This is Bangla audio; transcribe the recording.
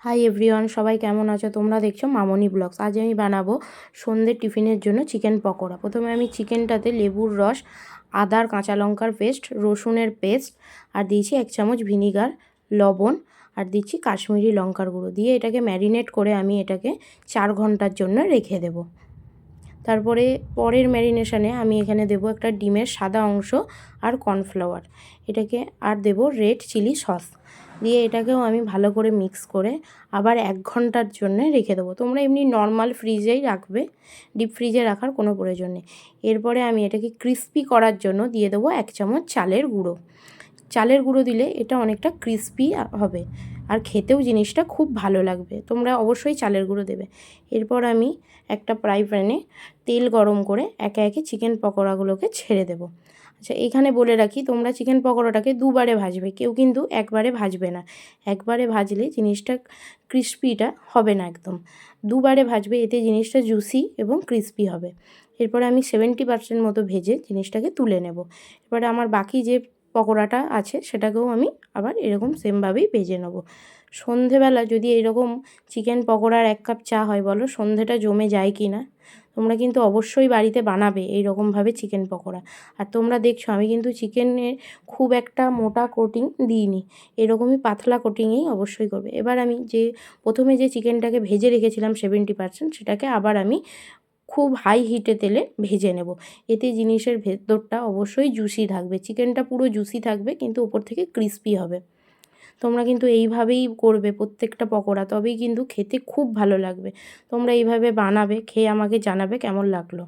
হাই এভরিওয়ান, সবাই কেমন আছো? তোমরা দেখছো মামনি ব্লগস। আজ আমি বানাবো সন্ধ্যের টিফিনের জন্য চিকেন পকোড়া। প্রথমে আমি চিকেনটাতে লেবুর রস, আদার কাঁচা লঙ্কার পেস্ট, রসুনের পেস্ট আর দিয়েছি 1 চামচ ভিনিগার, লবণ আর দিচ্ছি কাশ্মীরি লঙ্কার গুঁড়ো দিয়ে এটাকে ম্যারিনেট করে আমি এটাকে 4 ঘন্টার জন্য রেখে দেবো। তারপরে পরের ম্যারিনেশনে আমি এখানে দেবো একটা ডিমের সাদা অংশ আর কর্নফ্লাওয়ার, এটাকে আর দেবো রেড চিলি সস দিয়ে এটাকেও আমি ভালো করে মিক্স করে আবার 1 ঘন্টার জন্য রেখে দেবো। তোমরা এমনি নর্মাল ফ্রিজেই রাখবে, ডিপ ফ্রিজে রাখার কোনো প্রয়োজন নেই। এরপরে আমি এটাকে ক্রিস্পি করার জন্য দিয়ে দেবো 1 চামচ চালের গুঁড়ো। চালের গুঁড়ো দিলে এটা অনেকটা ক্রিস্পি হবে আর খেতেও জিনিসটা খুব ভালো লাগবে। তোমরা অবশ্যই চালের গুঁড়ো দেবে। এরপর আমি একটা ফ্রাই প্যানে তেল গরম করে একে একে চিকেন পকোড়াগুলোকে ছেড়ে দেবো। আচ্ছা, এখানে বলে রাখি, তোমরা চিকেন পকোড়াটাকে দুবারে ভাজবে, কেউ কিন্তু একবারে ভাজবে না। একবারে ভাজলে জিনিসটা ক্রিস্পিটা হবে না একদম। দুবারে ভাজবে, এতে জিনিসটা জুসি এবং ক্রিস্পি হবে। এরপরে আমি 70% মতো ভেজে জিনিসটাকে তুলে নেব। এরপরে আমার বাকি যে পকোড়াটা আছে সেটাকেও আমি আবার এরকম সেমভাবেই ভেজে নেব। সন্ধেবেলা যদি এরকম চিকেন পকোড়ার 1 কাপ চা হয়, বলো সন্ধেটা জমে যায় কি না? তোমরা কিন্তু অবশ্যই বাড়িতে বানাবে এইরকমভাবে চিকেন পকোড়া। আর তোমরা দেখছো আমি কিন্তু চিকেনের খুব একটা মোটা কোটিং দিইনি, এরকমই পাতলা কোটিংয়েই অবশ্যই করবে। এবার আমি প্রথমে যে চিকেনটাকে ভেজে রেখেছিলাম 70%, সেটাকে আবার আমি খুব হাই হিটে তেলে ভেজে নেব। এতে জিনিসের ভেতরটা অবশ্যই জুসি থাকবে, চিকেনটা পুরো জুসি থাকবে কিন্তু ওপর থেকে ক্রিস্পি হবে। তোমরা কিন্তু এইভাবেই করবে প্রত্যেকটা পকোড়া, তবেই কিন্তু খেতে খুব ভালো লাগবে। তোমরা এইভাবে বানাবে, খেয়ে আমাকে জানাবে কেমন লাগলো।